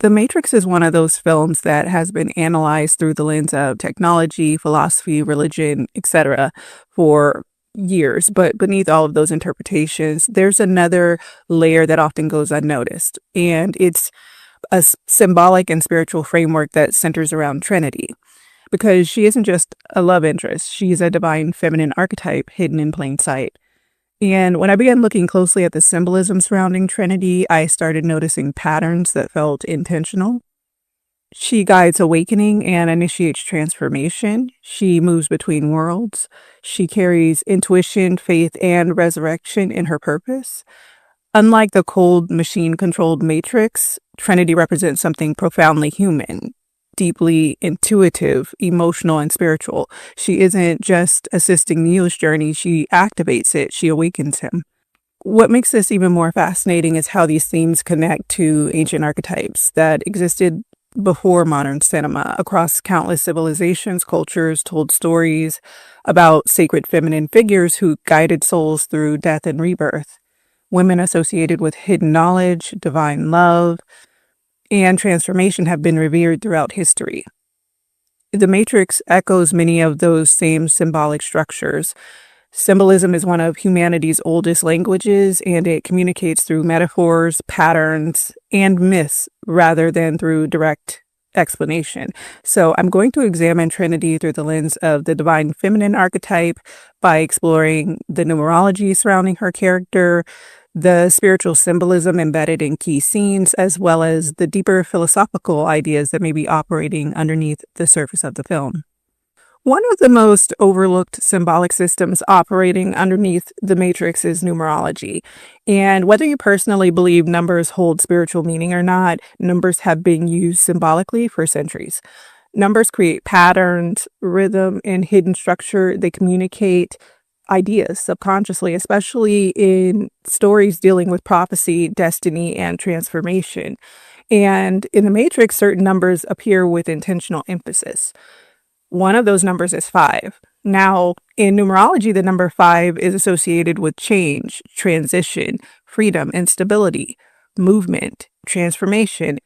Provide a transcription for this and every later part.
The Matrix is one of those films that has been analyzed through the lens of technology, philosophy, religion, etc. for years. But beneath all of those interpretations, there's another layer that often goes unnoticed, and it's a symbolic and spiritual framework that centers around Trinity. Because she isn't just a love interest, she's a divine feminine archetype hidden in plain sight. And when I began looking closely at the symbolism surrounding Trinity, I started noticing patterns that felt intentional. She guides awakening and initiates transformation. She moves between worlds. She carries intuition, faith, and resurrection in her purpose. Unlike the cold, machine-controlled Matrix, Trinity represents something profoundly human, deeply intuitive, emotional, and spiritual. She isn't just assisting Neo's journey, she activates it, she awakens him. What makes this even more fascinating is how these themes connect to ancient archetypes that existed before modern cinema. Across countless civilizations, cultures told stories about sacred feminine figures who guided souls through death and rebirth. Women associated with hidden knowledge, divine love, and transformation have been revered throughout history. The Matrix echoes many of those same symbolic structures. Symbolism is one of humanity's oldest languages, and it communicates through metaphors, patterns, and myths rather than through direct explanation. So I'm going to examine Trinity through the lens of the divine feminine archetype by exploring the numerology surrounding her character, the spiritual symbolism embedded in key scenes, as well as the deeper philosophical ideas that may be operating underneath the surface of the film. One of the most overlooked symbolic systems operating underneath the Matrix is numerology. And whether you personally believe numbers hold spiritual meaning or not, numbers have been used symbolically for centuries. Numbers create patterns, rhythm, and hidden structure. They communicate ideas subconsciously, especially in stories dealing with prophecy, destiny, and transformation. And in the Matrix, certain numbers appear with intentional emphasis. One of those numbers is 5. Now, in numerology, the number 5 is associated with change, transition, freedom, and stability, movement, transformation.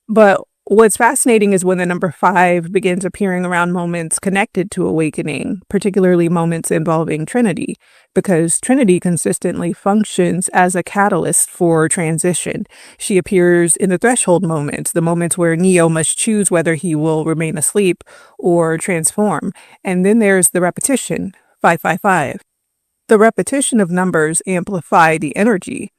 But what's fascinating is when the number 5 begins appearing around moments connected to awakening, particularly moments involving Trinity, because Trinity consistently functions as a catalyst for transition. She appears in the threshold moments, the moments where Neo must choose whether he will remain asleep or transform. And then there's the repetition, 555. The repetition of numbers amplify the energy.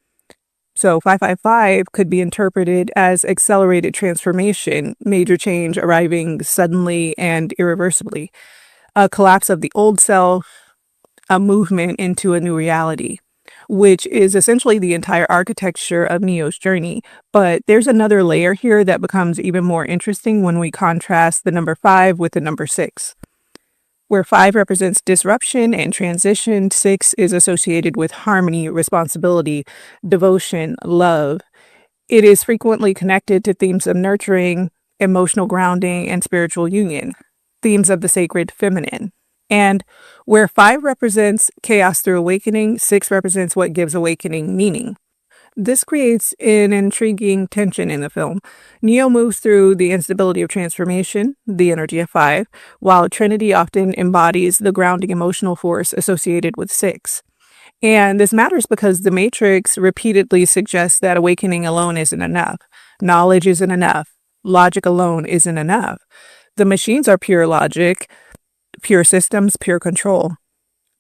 So 555 could be interpreted as accelerated transformation, major change arriving suddenly and irreversibly, a collapse of the old self, a movement into a new reality, which is essentially the entire architecture of Neo's journey. But there's another layer here that becomes even more interesting when we contrast the number 5 with the number 6. Where 5 represents disruption and transition, 6 is associated with harmony, responsibility, devotion, love. It is frequently connected to themes of nurturing, emotional grounding, and spiritual union, themes of the sacred feminine. And where 5 represents chaos through awakening, 6 represents what gives awakening meaning. This creates an intriguing tension in the film. Neo moves through the instability of transformation, the energy of 5, while Trinity often embodies the grounding emotional force associated with 6. And this matters because the Matrix repeatedly suggests that awakening alone isn't enough. Knowledge isn't enough. Logic alone isn't enough. The machines are pure logic, pure systems, pure control.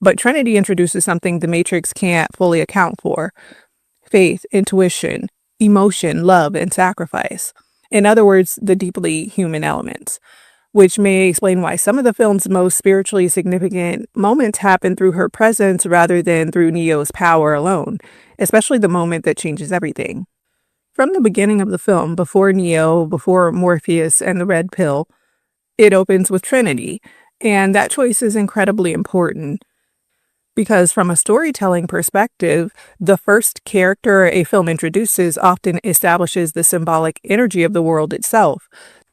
But Trinity introduces something the Matrix can't fully account for: faith, intuition, emotion, love, and sacrifice. In other words, the deeply human elements, which may explain why some of the film's most spiritually significant moments happen through her presence rather than through Neo's power alone, especially the moment that changes everything. From the beginning of the film, before Neo, before Morpheus and the Red Pill, it opens with Trinity, and that choice is incredibly important. Because from a storytelling perspective, the first character a film introduces often establishes the symbolic energy of the world itself.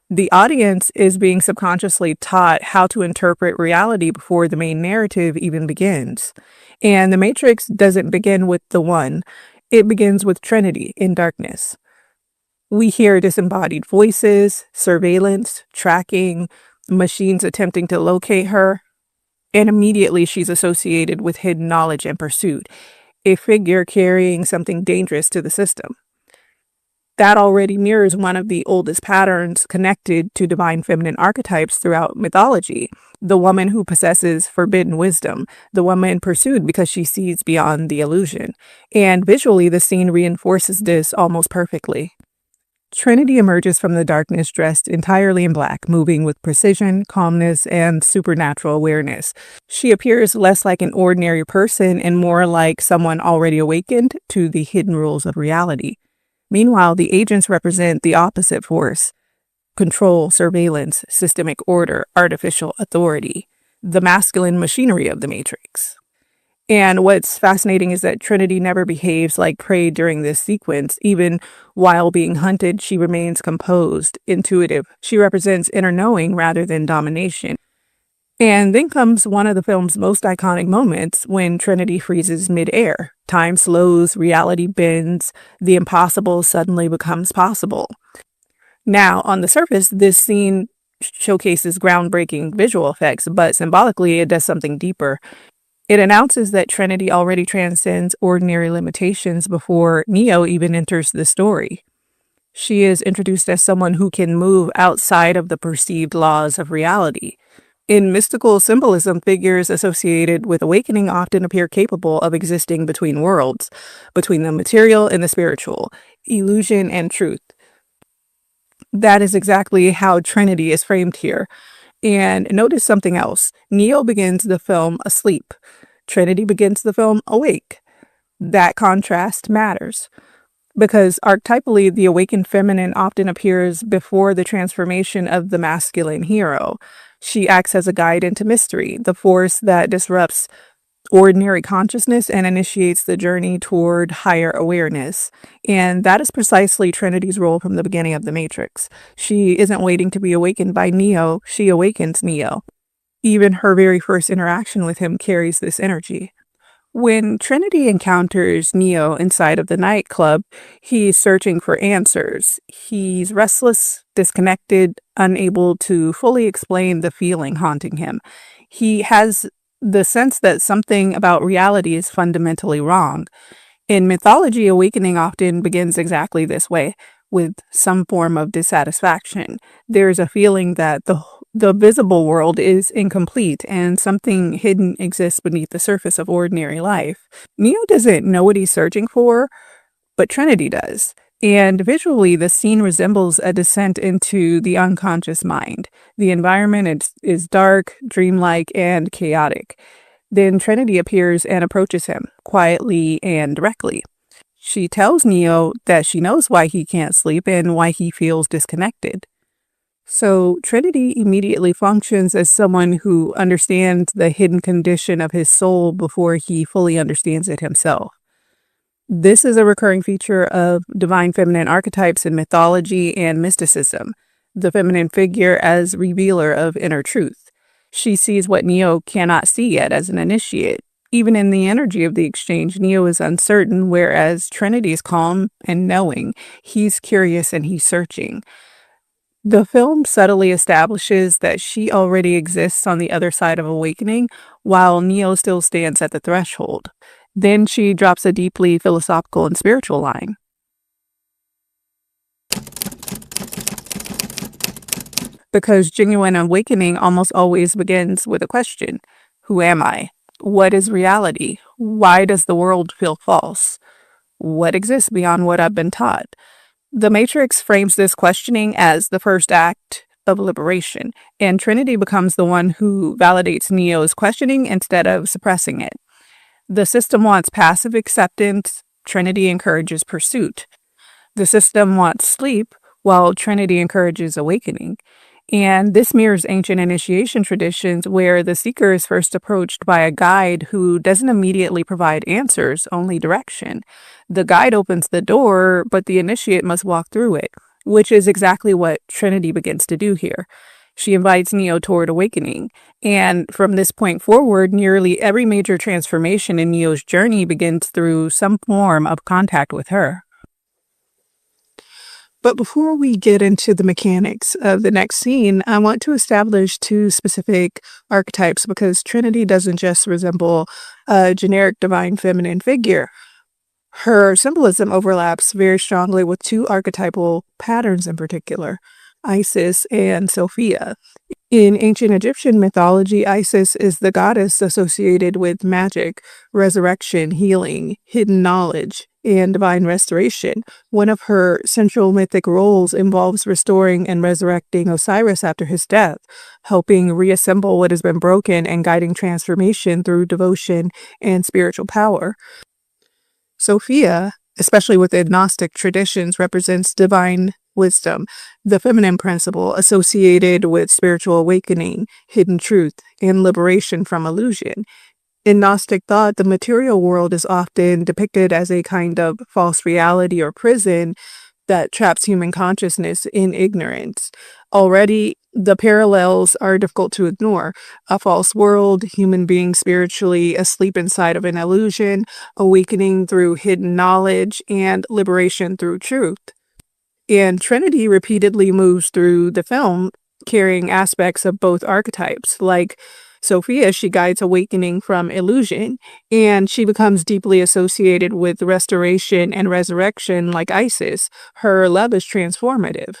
The audience is being subconsciously taught how to interpret reality before the main narrative even begins. And The Matrix doesn't begin with the one. It begins with Trinity in darkness. We hear disembodied voices, surveillance, tracking, machines attempting to locate her, and immediately she's associated with hidden knowledge and pursuit, a figure carrying something dangerous to the system. That already mirrors one of the oldest patterns connected to divine feminine archetypes throughout mythology: the woman who possesses forbidden wisdom, the woman pursued because she sees beyond the illusion. And visually, the scene reinforces this almost perfectly. Trinity emerges from the darkness dressed entirely in black, moving with precision, calmness, and supernatural awareness. She appears less like an ordinary person and more like someone already awakened to the hidden rules of reality. Meanwhile, the agents represent the opposite force: control, surveillance, systemic order, artificial authority, the masculine machinery of the Matrix. And what's fascinating is that Trinity never behaves like prey during this sequence. Even while being hunted, she remains composed, intuitive. She represents inner knowing rather than domination. And then comes one of the film's most iconic moments when Trinity freezes midair. Time slows, reality bends, the impossible suddenly becomes possible. Now, on the surface, this scene showcases groundbreaking visual effects, but symbolically, it does something deeper. It announces that Trinity already transcends ordinary limitations before Neo even enters the story. She is introduced as someone who can move outside of the perceived laws of reality. In mystical symbolism, figures associated with awakening often appear capable of existing between worlds, between the material and the spiritual, illusion and truth. That is exactly how Trinity is framed here. And notice something else. Neo begins the film asleep. Trinity begins the film awake. That contrast matters, because archetypally, the awakened feminine often appears before the transformation of the masculine hero. She acts as a guide into mystery, the force that disrupts ordinary consciousness and initiates the journey toward higher awareness. And that is precisely Trinity's role from the beginning of The Matrix. She isn't waiting to be awakened by Neo, she awakens Neo. Even her very first interaction with him carries this energy. When Trinity encounters Neo inside of the nightclub, he's searching for answers. He's restless, disconnected, unable to fully explain the feeling haunting him. He has the sense that something about reality is fundamentally wrong. In mythology, awakening often begins exactly this way, with some form of dissatisfaction. There's a feeling that the visible world is incomplete and something hidden exists beneath the surface of ordinary life. Neo doesn't know what he's searching for, but Trinity does. And visually, the scene resembles a descent into the unconscious mind. The environment is dark, dreamlike, and chaotic. Then Trinity appears and approaches him, quietly and directly. She tells Neo that she knows why he can't sleep and why he feels disconnected. So Trinity immediately functions as someone who understands the hidden condition of his soul before he fully understands it himself. This is a recurring feature of divine feminine archetypes in mythology and mysticism, the feminine figure as revealer of inner truth. She sees what Neo cannot see yet as an initiate. Even in the energy of the exchange, Neo is uncertain, whereas Trinity is calm and knowing. He's curious and he's searching. The film subtly establishes that she already exists on the other side of awakening, while Neo still stands at the threshold. Then she drops a deeply philosophical and spiritual line. Because genuine awakening almost always begins with a question. Who am I? What is reality? Why does the world feel false? What exists beyond what I've been taught? The Matrix frames this questioning as the first act of liberation, and Trinity becomes the one who validates Neo's questioning instead of suppressing it. The system wants passive acceptance, Trinity encourages pursuit. The system wants sleep, while Trinity encourages awakening. And this mirrors ancient initiation traditions where the seeker is first approached by a guide who doesn't immediately provide answers, only direction. The guide opens the door, but the initiate must walk through it, which is exactly what Trinity begins to do here. She invites Neo toward awakening, and from this point forward, nearly every major transformation in Neo's journey begins through some form of contact with her. But before we get into the mechanics of the next scene, I want to establish two specific archetypes because Trinity doesn't just resemble a generic divine feminine figure. Her symbolism overlaps very strongly with two archetypal patterns in particular, Isis and Sophia. In ancient Egyptian mythology, Isis is the goddess associated with magic, resurrection, healing, hidden knowledge, and divine restoration. One of her central mythic roles involves restoring and resurrecting Osiris after his death, helping reassemble what has been broken and guiding transformation through devotion and spiritual power. Sophia, especially within Gnostic traditions, represents divine wisdom, the feminine principle associated with spiritual awakening, hidden truth, and liberation from illusion. In Gnostic thought, the material world is often depicted as a kind of false reality or prison that traps human consciousness in ignorance. Already, the parallels are difficult to ignore. A false world, human beings spiritually asleep inside of an illusion, awakening through hidden knowledge, and liberation through truth. And Trinity repeatedly moves through the film, carrying aspects of both archetypes. Like Sophia, she guides awakening from illusion, and she becomes deeply associated with restoration and resurrection like Isis. Her love is transformative.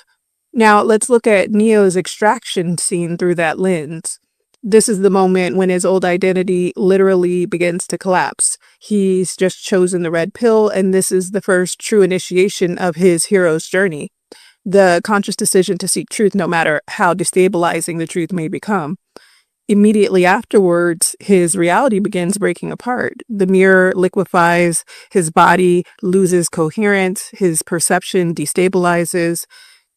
Now, let's look at Neo's extraction scene through that lens. This is the moment when his old identity literally begins to collapse. He's just chosen the red pill, and this is the first true initiation of his hero's journey. The conscious decision to seek truth, no matter how destabilizing the truth may become. Immediately afterwards, his reality begins breaking apart. The mirror liquefies, his body loses coherence, his perception destabilizes,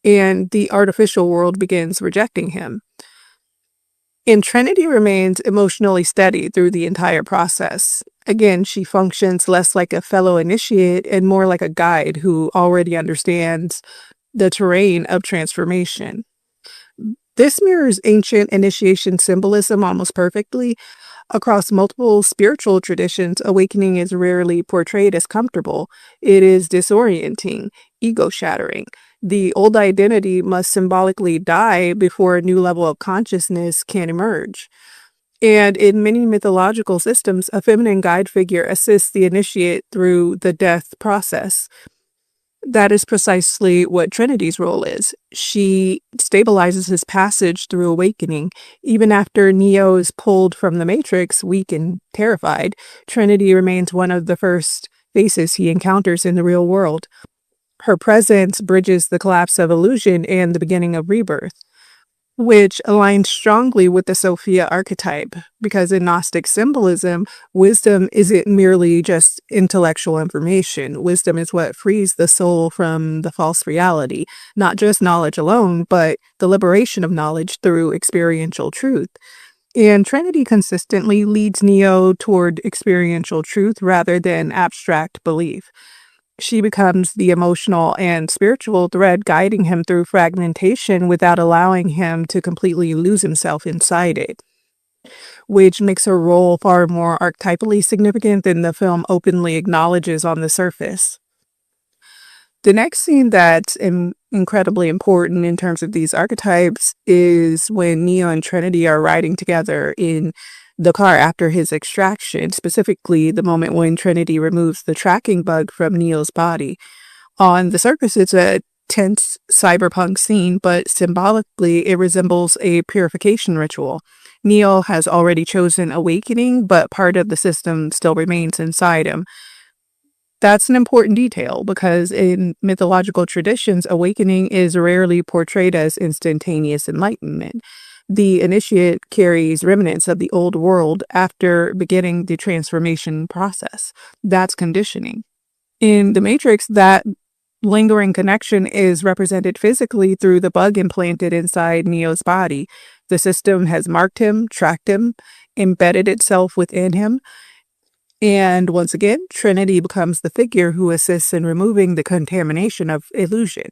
and the artificial world begins rejecting him. And Trinity remains emotionally steady through the entire process. Again, she functions less like a fellow initiate and more like a guide who already understands the terrain of transformation. This mirrors ancient initiation symbolism almost perfectly. Across multiple spiritual traditions, awakening is rarely portrayed as comfortable. It is disorienting, ego-shattering. The old identity must symbolically die before a new level of consciousness can emerge. And in many mythological systems, a feminine guide figure assists the initiate through the death process. That is precisely what Trinity's role is. She stabilizes his passage through awakening. Even after Neo is pulled from the Matrix, weak and terrified, Trinity remains one of the first faces he encounters in the real world. Her presence bridges the collapse of illusion and the beginning of rebirth, which aligns strongly with the Sophia archetype, because in Gnostic symbolism, wisdom isn't merely just intellectual information. Wisdom is what frees the soul from the false reality, not just knowledge alone, but the liberation of knowledge through experiential truth. And Trinity consistently leads Neo toward experiential truth rather than abstract belief. She becomes the emotional and spiritual thread guiding him through fragmentation without allowing him to completely lose himself inside it, which makes her role far more archetypally significant than the film openly acknowledges on the surface. The next scene that's incredibly important in terms of these archetypes is when Neo and Trinity are riding together in the car after his extraction, specifically the moment when Trinity removes the tracking bug from Neo's body. On the surface, it's a tense cyberpunk scene, but symbolically, it resembles a purification ritual. Neo has already chosen awakening, but part of the system still remains inside him. That's an important detail because in mythological traditions, awakening is rarely portrayed as instantaneous enlightenment. The initiate carries remnants of the old world after beginning the transformation process. That's conditioning. In The Matrix, that lingering connection is represented physically through the bug implanted inside Neo's body. The system has marked him, tracked him, embedded itself within him. And once again, Trinity becomes the figure who assists in removing the contamination of illusion.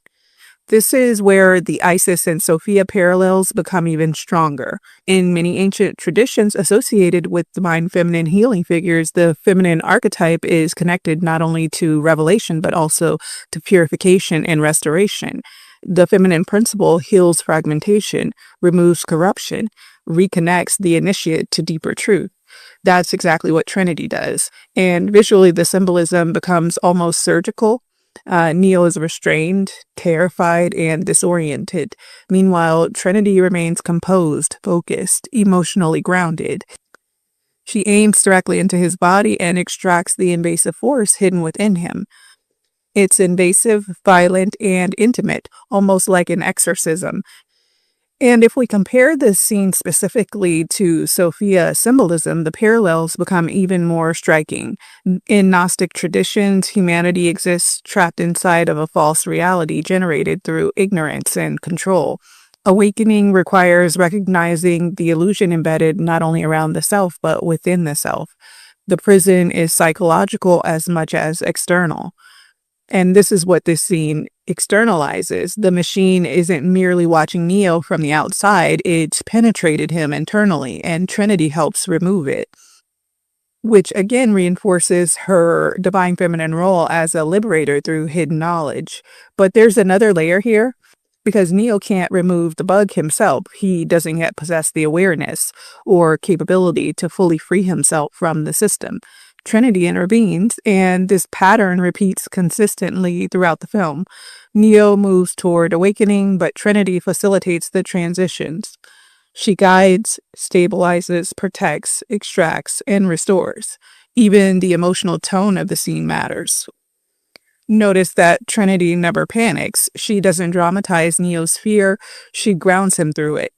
This is where the Isis and Sophia parallels become even stronger. In many ancient traditions associated with divine feminine healing figures, the feminine archetype is connected not only to revelation, but also to purification and restoration. The feminine principle heals fragmentation, removes corruption, reconnects the initiate to deeper truth. That's exactly what Trinity does. And visually, the symbolism becomes almost surgical. Neo is restrained, terrified, and disoriented. Meanwhile, Trinity remains composed, focused, emotionally grounded. She aims directly into his body and extracts the invasive force hidden within him. It's invasive, violent, and intimate, almost like an exorcism. And if we compare this scene specifically to Sophia symbolism, the parallels become even more striking. In Gnostic traditions, humanity exists trapped inside of a false reality generated through ignorance and control. Awakening requires recognizing the illusion embedded not only around the self, but within the self. The prison is psychological as much as external. And this is what this scene externalizes. The machine isn't merely watching Neo from the outside, it's penetrated him internally, and Trinity helps remove it, which again reinforces her divine feminine role as a liberator through hidden knowledge. But there's another layer here. Because Neo can't remove the bug himself, he doesn't yet possess the awareness or capability to fully free himself from the system. Trinity intervenes, and this pattern repeats consistently throughout the film. Neo moves toward awakening, but Trinity facilitates the transitions. She guides, stabilizes, protects, extracts, and restores. Even the emotional tone of the scene matters. Notice that Trinity never panics. She doesn't dramatize Neo's fear, she grounds him through it.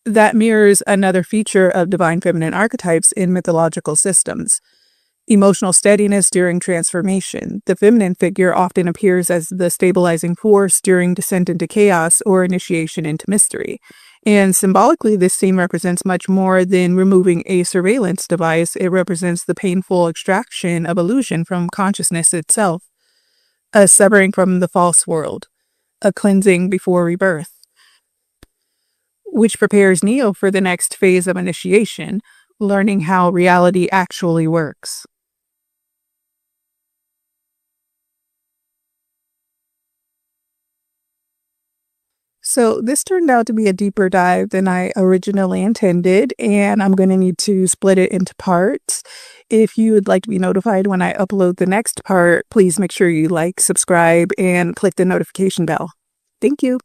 That mirrors another feature of divine feminine archetypes in mythological systems. Emotional steadiness during transformation. The feminine figure often appears as the stabilizing force during descent into chaos or initiation into mystery. And symbolically, this scene represents much more than removing a surveillance device. It represents the painful extraction of illusion from consciousness itself, a severing from the false world, a cleansing before rebirth, which prepares Neo for the next phase of initiation, learning how reality actually works. So this turned out to be a deeper dive than I originally intended, and I'm going to need to split it into parts. If you would like to be notified when I upload the next part, please make sure you like, subscribe, and click the notification bell. Thank you.